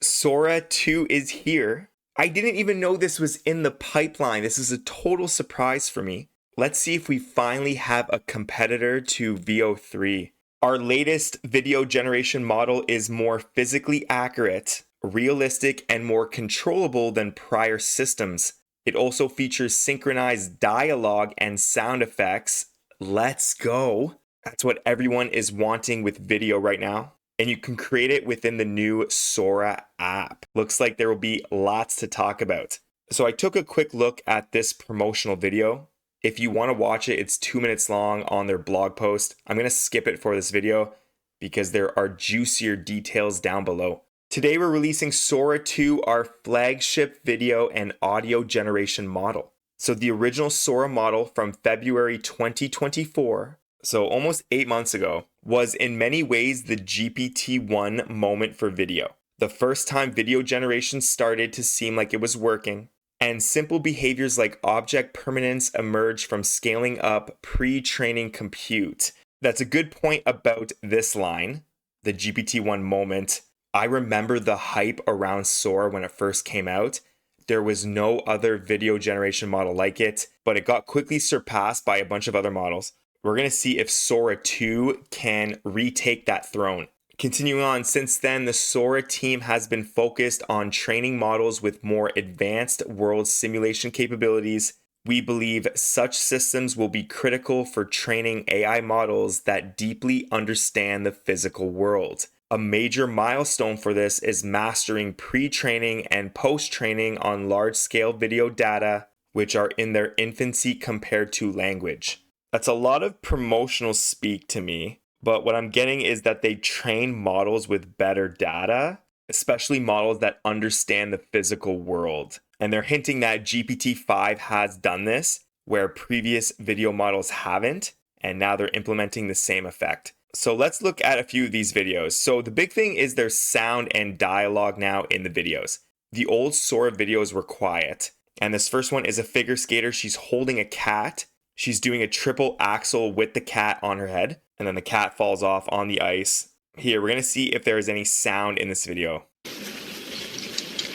Sora 2 is here. I didn't even know this was in the pipeline. This is a total surprise for me. Let's see if we finally have a competitor to VO3. Our latest video generation model is more physically accurate, realistic, and more controllable than prior systems. It also features synchronized dialogue and sound effects. Let's go. That's what everyone is wanting with video right now. And you can create it within the new Sora app. Looks like there will be lots to talk about. So I took a quick look at this promotional video. If you want to watch it, it's 2 minutes long on their blog post. I'm going to skip it for this video because there are juicier details down below. Today we're releasing Sora 2, our flagship video and audio generation model. So the original Sora model from February 2024, so almost 8 months ago, was in many ways the GPT-1 moment for video. The first time video generation started to seem like it was working, and simple behaviors like object permanence emerged from scaling up pre-training compute. That's a good point about this line, the GPT-1 moment. I remember the hype around Sora when it first came out. There was no other video generation model like it, but it got quickly surpassed by a bunch of other models. We're going to see if Sora 2 can retake that throne. Continuing on, since then, the Sora team has been focused on training models with more advanced world simulation capabilities. We believe such systems will be critical for training AI models that deeply understand the physical world. A major milestone for this is mastering pre-training and post-training on large-scale video data, which are in their infancy compared to language. That's a lot of promotional speak to me, but what I'm getting is that they train models with better data, especially models that understand the physical world. And they're hinting that GPT-5 has done this, where previous video models haven't, and now they're implementing the same effect. So let's look at a few of these videos. So the big thing is there's sound and dialogue now in the videos. The old Sora videos were quiet, and this first one is a figure skater. She's holding a cat. She's doing a triple axel with the cat on her head, and then the cat falls off on the ice. Here, we're going to see if there is any sound in this video.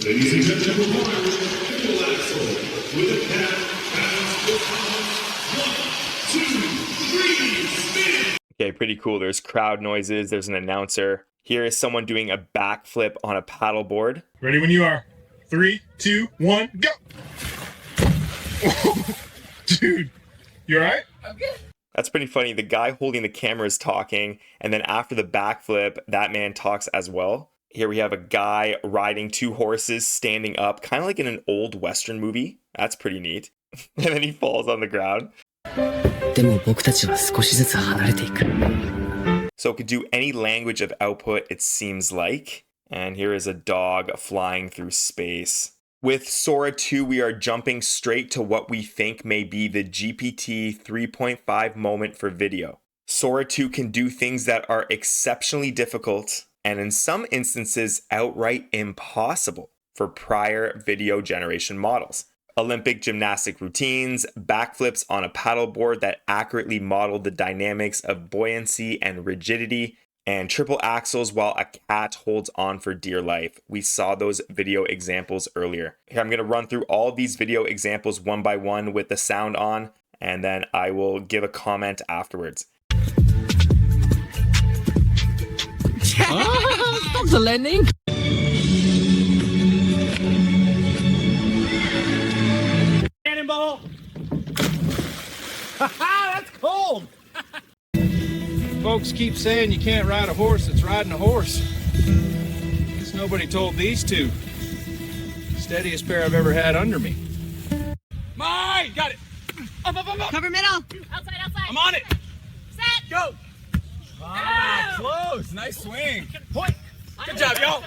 Ladies and gentlemen, triple axel with the cat. 1, 2, 3, spin! Okay, pretty cool. There's crowd noises. There's an announcer. Here is someone doing a backflip on a paddleboard. Ready when you are. 3, 2, 1, go! Dude, you alright? I'm good. That's pretty funny. The guy holding the camera is talking, and then after the backflip, that man talks as well. Here we have a guy riding 2 horses standing up, kind of like in an old Western movie. That's pretty neat. And then he falls on the ground. So it could do any language of output, it seems like. And here is a dog flying through space. With Sora 2, we are jumping straight to what we think may be the GPT 3.5 moment for video. Sora 2 can do things that are exceptionally difficult, and in some instances, outright impossible for prior video generation models. Olympic gymnastic routines, backflips on a paddleboard that accurately model the dynamics of buoyancy and rigidity, and triple axles while a cat holds on for dear life. We saw those video examples earlier. Here, I'm going to run through all of these video examples one by one with the sound on, and then I will give a comment afterwards. Stop the landing! Cannonball! Haha, that's cold! Folks keep saying you can't ride a horse that's riding a horse. Guess nobody told these two. Steadiest pair I've ever had under me. Mine! Got it! Up! Cover middle. Outside. I'm on it! Set. Go! Ah, close! Nice swing! Point! Good job, y'all!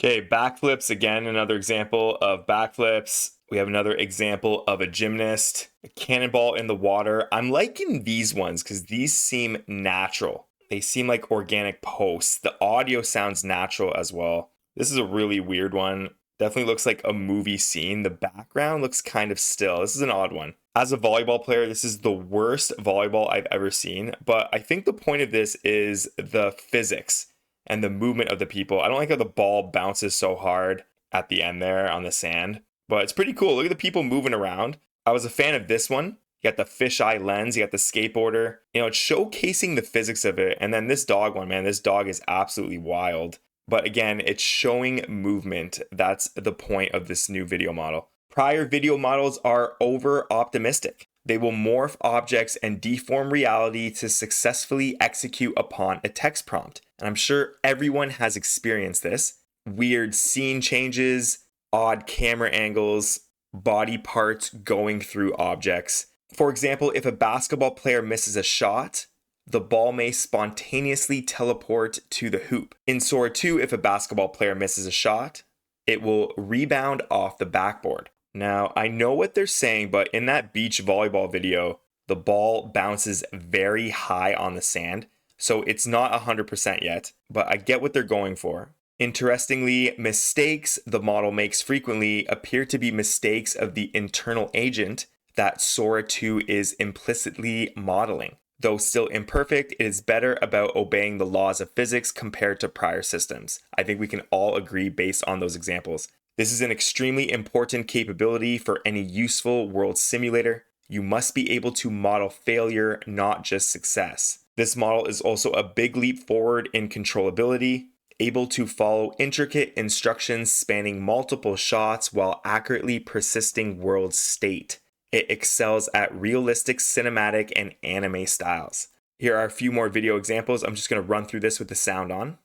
Okay, backflips, again, another example of backflips. We have another example of a gymnast, a cannonball in the water. I'm liking these ones because these seem natural. They seem like organic posts. The audio sounds natural as well. This is a really weird one. Definitely looks like a movie scene. The background looks kind of still. This is an odd one. As a volleyball player, this is the worst volleyball I've ever seen. But I think the point of this is the physics and the movement of the people. I don't like how the ball bounces so hard at the end there on the sand. But it's pretty cool. Look at the people moving around. I was a fan of this one. You got the fisheye lens, you got the skateboarder. You know, it's showcasing the physics of it. And then this dog one, man, this dog is absolutely wild. But again, it's showing movement. That's the point of this new video model. Prior video models are over-optimistic. They will morph objects and deform reality to successfully execute upon a text prompt. And I'm sure everyone has experienced this. Weird scene changes, odd camera angles, body parts going through objects. For example, if a basketball player misses a shot, the ball may spontaneously teleport to the hoop. In Sora 2, if a basketball player misses a shot, it will rebound off the backboard. Now, I know what they're saying, but in that beach volleyball video, the ball bounces very high on the sand, so it's not 100% yet, but I get what they're going for. Interestingly, mistakes the model makes frequently appear to be mistakes of the internal agent that Sora 2 is implicitly modeling. Though still imperfect, it is better about obeying the laws of physics compared to prior systems. I think we can all agree based on those examples. This is an extremely important capability for any useful world simulator. You must be able to model failure, not just success. This model is also a big leap forward in controllability, able to follow intricate instructions spanning multiple shots while accurately persisting world state. It excels at realistic cinematic and anime styles. Here are a few more video examples. I'm just going to run through this with the sound on.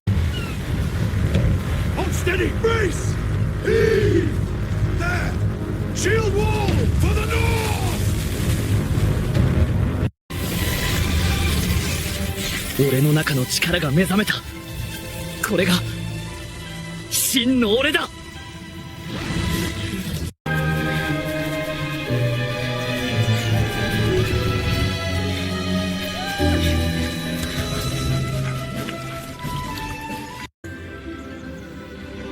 Hold steady! Brace! Heave! There! Shield wall for the north! 俺の中の力が目覚めた。これが真の俺だ。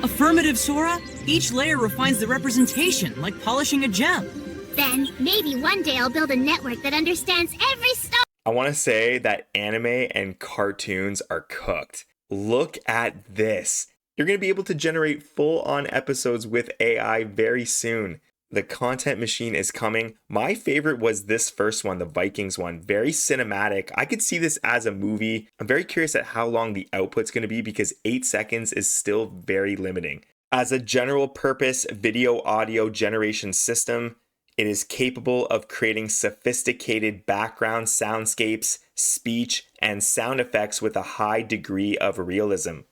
Affirmative, Sora. Each layer refines the representation, like polishing a gem. Then, maybe one day I'll build a network that understands every star. I want to say that anime and cartoons are cooked. Look at this. You're going to be able to generate full-on episodes with AI very soon. The content machine is coming. My favorite was this first one, the Vikings one. Very cinematic. I could see this as a movie. I'm very curious at how long the output's going to be because 8 seconds is still very limiting. As a general purpose video audio generation system, it is capable of creating sophisticated background soundscapes, speech, and sound effects with a high degree of realism.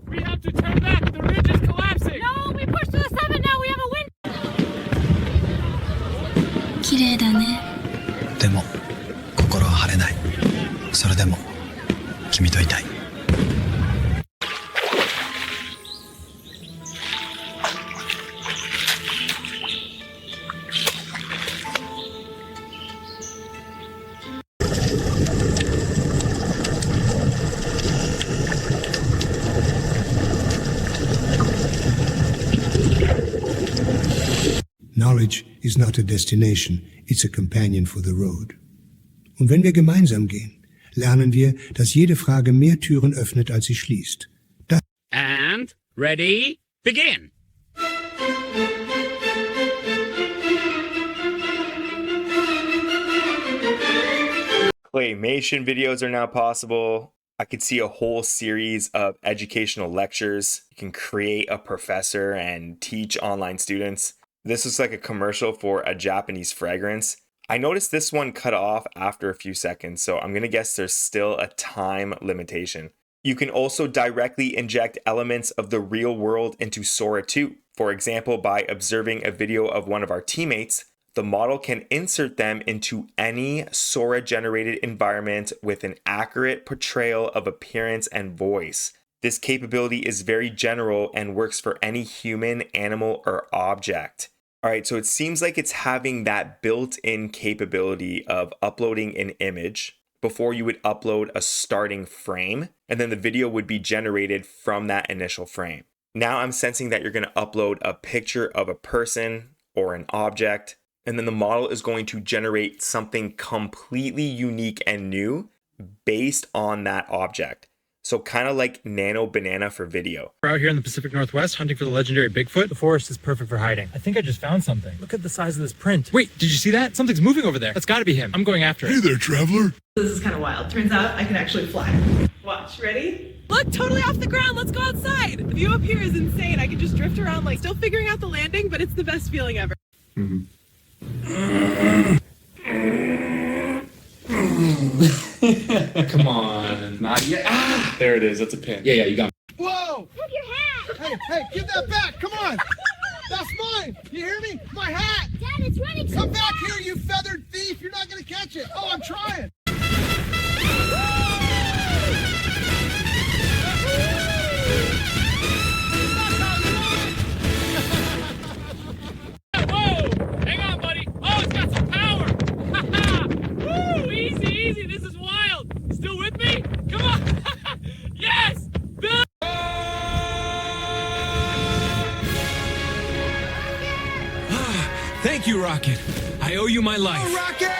We have to turn back. The ridge is collapsing. No, we pushed to the summit now. We have a win. 綺麗だね。でも心は晴れない。それでも君といたい。Knowledge is not a destination, it's a companion for the road. Und wenn wir gemeinsam gehen, lernen wir, dass jede Frage mehr Türen öffnet, als sie schließt. And ready, begin. Claymation videos are now possible. I could see a whole series of educational lectures. You can create a professor and teach online students. This was like a commercial for a Japanese fragrance. I noticed this one cut off after a few seconds, so I'm going to guess there's still a time limitation. You can also directly inject elements of the real world into Sora 2. For example, by observing a video of one of our teammates, the model can insert them into any Sora-generated environment with an accurate portrayal of appearance and voice. This capability is very general and works for any human, animal, or object. All right, so it seems like it's having that built-in capability of uploading an image before you would upload a starting frame, and then the video would be generated from that initial frame. Now I'm sensing that you're going to upload a picture of a person or an object, and then the model is going to generate something completely unique and new based on that object. So kind of like Nano Banana for video. We're out here in the Pacific Northwest hunting for the legendary Bigfoot. The forest is perfect for hiding. I think I just found something. Look at the size of this print. Wait, did you see that? Something's moving over there. That's gotta be him. I'm going after it. Hey there, traveler. This is kind of wild. Turns out I can actually fly. Watch, ready? Look, totally off the ground. Let's go outside. The view up here is insane. I can just drift around, like, still figuring out the landing, but it's the best feeling ever. Come on. Not yet. Ah! There it is. That's a pin. Yeah, you got it. Whoa! Look your hat! Hey, give that back! Come on! That's mine! You hear me? My hat! Dad, it's running so Come back fast! here, you feathered thief! You're not gonna catch it! Oh, I'm trying! Whoa! Hang on, buddy. Oh, it's got some power. Woo! Easy. This is wild. Still with me? Come on. Yes! Bill! Thank you, Rocket. I owe you my life. Rocket!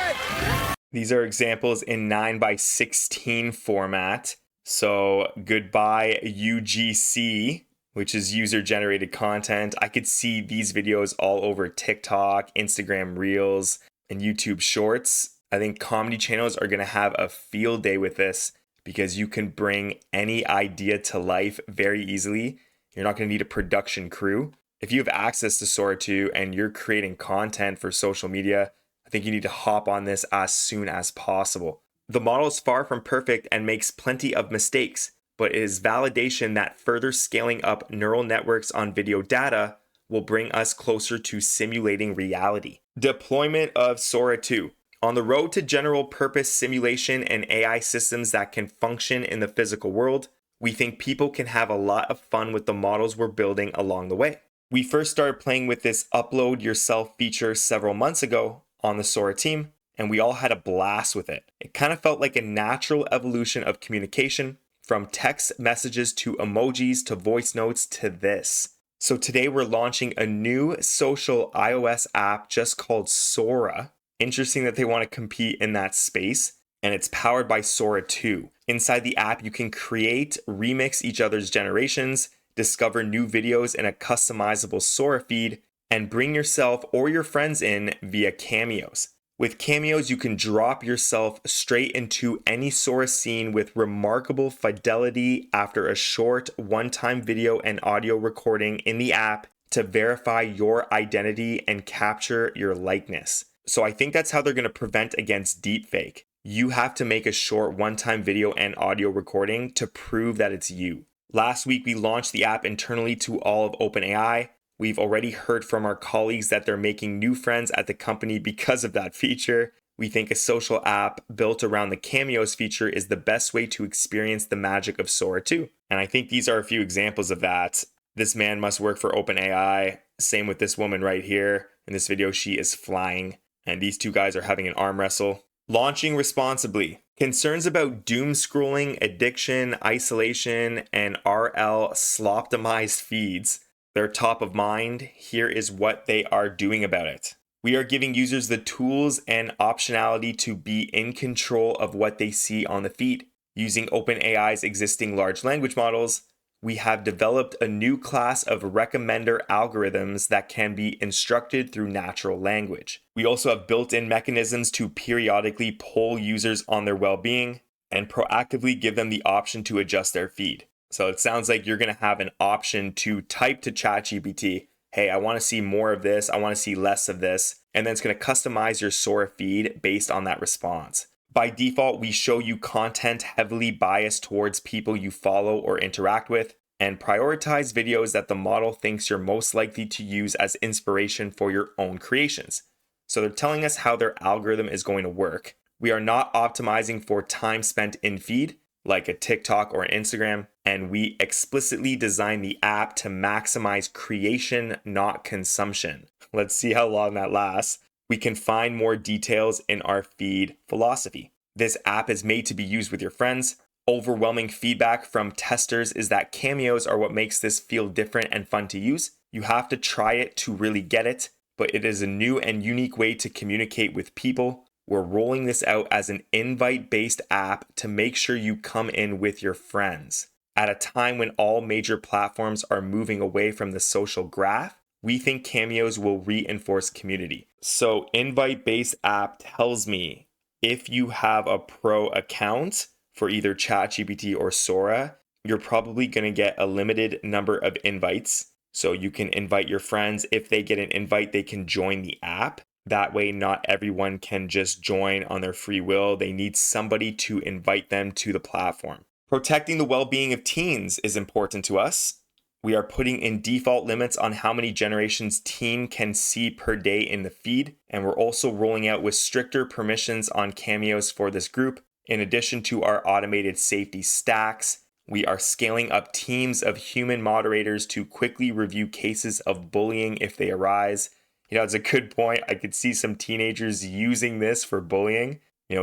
These are examples in 9:16 format. So goodbye UGC, which is user generated content. I could see these videos all over TikTok, Instagram Reels, and YouTube Shorts. I think comedy channels are going to have a field day with this because you can bring any idea to life very easily. You're not going to need a production crew. If you have access to Sora 2 and you're creating content for social media, I think you need to hop on this as soon as possible. The model is far from perfect and makes plenty of mistakes, but it is validation that further scaling up neural networks on video data will bring us closer to simulating reality. Deployment of Sora 2. On the road to general purpose simulation and AI systems that can function in the physical world, we think people can have a lot of fun with the models we're building along the way. We first started playing with this upload yourself feature several months ago on the Sora team, and we all had a blast with it. It kind of felt like a natural evolution of communication, from text messages to emojis to voice notes to this. So today we're launching a new social iOS app just called Sora. Interesting that they want to compete in that space, and it's powered by Sora 2. Inside the app, you can create, remix each other's generations, discover new videos in a customizable Sora feed, and bring yourself or your friends in via Cameos. With Cameos, you can drop yourself straight into any Sora scene with remarkable fidelity after a short one-time video and audio recording in the app to verify your identity and capture your likeness. So I think that's how they're going to prevent against deepfake. You have to make a short one-time video and audio recording to prove that it's you. Last week, we launched the app internally to all of OpenAI. We've already heard from our colleagues that they're making new friends at the company because of that feature. We think a social app built around the Cameos feature is the best way to experience the magic of Sora 2. And I think these are a few examples of that. This man must work for OpenAI. Same with this woman right here. In this video, she is flying. And these two guys are having an arm wrestle. Launching responsibly. Concerns about doom scrolling, addiction, isolation, and RL sloptimized feeds. They're top of mind. Here is what they are doing about it. We are giving users the tools and optionality to be in control of what they see on the feed. Using OpenAI's existing large language models, we have developed a new class of recommender algorithms that can be instructed through natural language. We also have built-in mechanisms to periodically poll users on their well-being and proactively give them the option to adjust their feed. So it sounds like you're going to have an option to type to ChatGPT, hey, I want to see more of this, I want to see less of this, and then it's going to customize your Sora feed based on that response. By default, we show you content heavily biased towards people you follow or interact with, and prioritize videos that the model thinks you're most likely to use as inspiration for your own creations. So they're telling us how their algorithm is going to work. We are not optimizing for time spent in feed, like a TikTok or an Instagram, and we explicitly design the app to maximize creation, not consumption. Let's see how long that lasts. We can find more details in our feed philosophy. This app is made to be used with your friends. Overwhelming feedback from testers is that cameos are what makes this feel different and fun to use. You have to try it to really get it, but it is a new and unique way to communicate with people. We're rolling this out as an invite-based app to make sure you come in with your friends. At a time when all major platforms are moving away from the social graph, we think Cameos will reinforce community. So invite-based app tells me if you have a pro account for either ChatGPT or Sora, you're probably going to get a limited number of invites. So you can invite your friends. If they get an invite, they can join the app. That way, not everyone can just join on their free will. They need somebody to invite them to the platform. Protecting the well-being of teens is important to us. We are putting in default limits on how many generations teen can see per day in the feed. And we're also rolling out with stricter permissions on Cameos for this group. In addition to our automated safety stacks, we are scaling up teams of human moderators to quickly review cases of bullying if they arise. It's a good point. I could see some teenagers using this for bullying,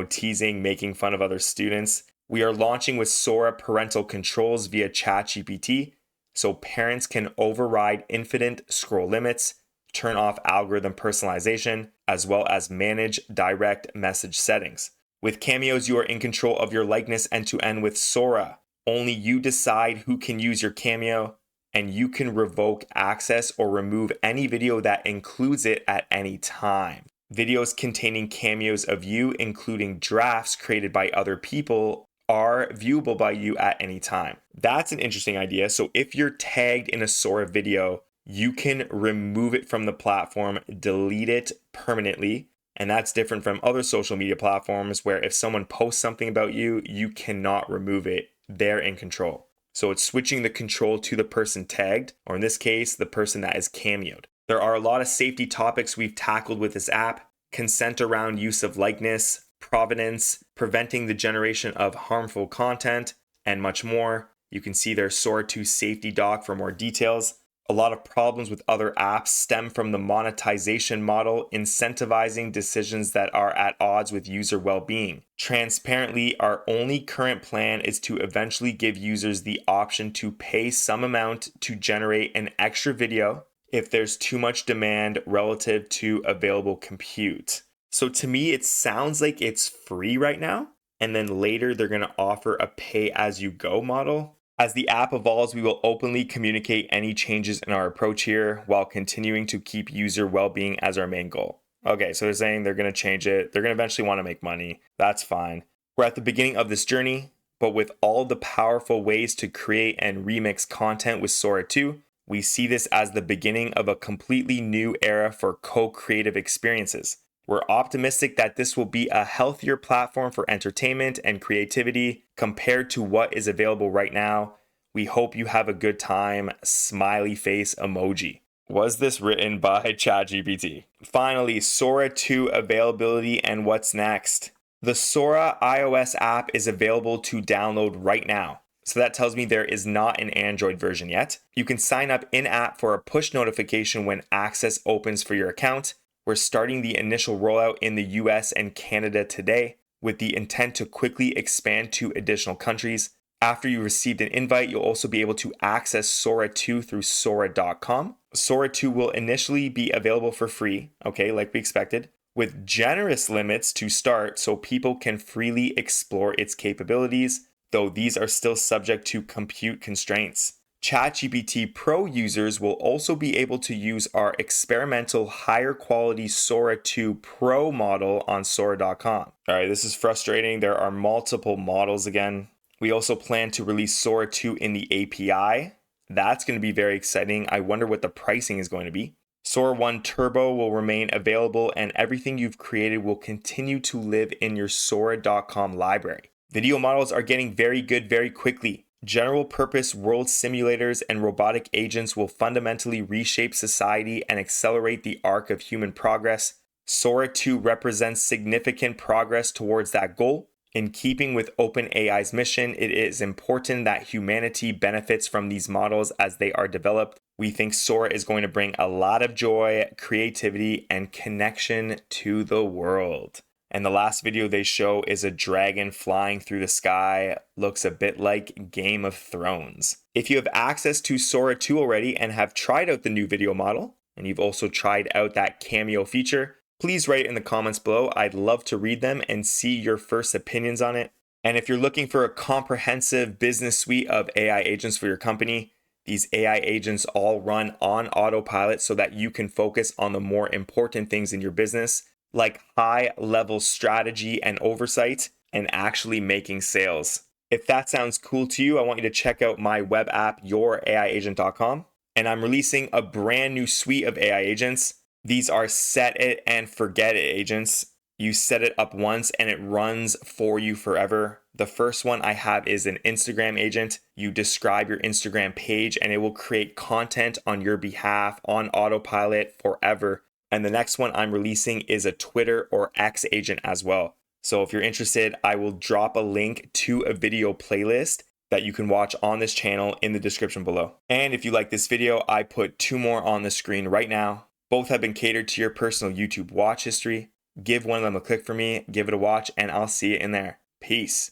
teasing, making fun of other students. We are launching with Sora parental controls via ChatGPT, so parents can override infinite scroll limits, turn off algorithm personalization, as well as manage direct message settings. With Cameos, you are in control of your likeness end-to-end with Sora. Only you decide who can use your cameo, and you can revoke access or remove any video that includes it at any time. Videos containing cameos of you, including drafts created by other people, are viewable by you at any time. That's an interesting idea. So if you're tagged in a Sora video, you can remove it from the platform, delete it permanently. And that's different from other social media platforms where if someone posts something about you, you cannot remove it. They're in control. So it's switching the control to the person tagged, or in this case, the person that is cameoed. There are a lot of safety topics we've tackled with this app: consent around use of likeness, provenance, preventing the generation of harmful content, and much more. You can see their Sora 2 safety doc for more details. A lot of problems with other apps stem from the monetization model, incentivizing decisions that are at odds with user well-being. Transparently, our only current plan is to eventually give users the option to pay some amount to generate an extra video if there's too much demand relative to available compute. So to me, it sounds like it's free right now, and then later they're going to offer a pay-as-you-go model. As the app evolves, we will openly communicate any changes in our approach here while continuing to keep user well-being as our main goal. Okay, so they're saying they're going to change it. They're going to eventually want to make money. That's fine. We're at the beginning of this journey, but with all the powerful ways to create and remix content with Sora 2, we see this as the beginning of a completely new era for co-creative experiences. We're optimistic that this will be a healthier platform for entertainment and creativity compared to what is available right now. We hope you have a good time. Smiley face emoji. Was this written by ChatGPT? Finally, Sora 2 availability and what's next. The Sora iOS app is available to download right now. So that tells me there is not an Android version yet. You can sign up in-app for a push notification when access opens for your account. We're starting the initial rollout in the US and Canada today with the intent to quickly expand to additional countries. After you received an invite, you'll also be able to access Sora 2 through Sora.com. Sora 2 will initially be available for free, okay, like we expected, with generous limits to start so people can freely explore its capabilities, though these are still subject to compute constraints. ChatGPT Pro users will also be able to use our experimental higher quality Sora 2 Pro model on Sora.com. All right, this is frustrating. There are multiple models again. We also plan to release Sora 2 in the API. That's going to be very exciting. I wonder what the pricing is going to be. Sora 1 Turbo will remain available, and everything you've created will continue to live in your Sora.com library. Video models are getting very good very quickly. General purpose world simulators and robotic agents will fundamentally reshape society and accelerate the arc of human progress. Sora 2 represents significant progress towards that goal. In keeping with OpenAI's mission, it is important that humanity benefits from these models as they are developed. We think Sora is going to bring a lot of joy, creativity, and connection to the world. And the last video they show is a dragon flying through the sky. Looks a bit like Game of Thrones. If you have access to Sora 2 already and have tried out the new video model, and you've also tried out that Cameo feature, please write in the comments below. I'd love to read them and see your first opinions on it. And if you're looking for a comprehensive business suite of AI agents for your company, these AI agents all run on autopilot so that you can focus on the more important things in your business, like high-level strategy and oversight, and actually making sales. If that sounds cool to you, I want you to check out my web app, youraiagent.com. And I'm releasing a brand new suite of AI agents. These are set it and forget it agents. You set it up once and it runs for you forever. The first one I have is an Instagram agent. You describe your Instagram page and it will create content on your behalf on autopilot forever. And the next one I'm releasing is a Twitter or X agent as well. So if you're interested, I will drop a link to a video playlist that you can watch on this channel in the description below. And if you like this video, I put 2 more on the screen right now. Both have been catered to your personal YouTube watch history. Give one of them a click for me, give it a watch, and I'll see you in there. Peace.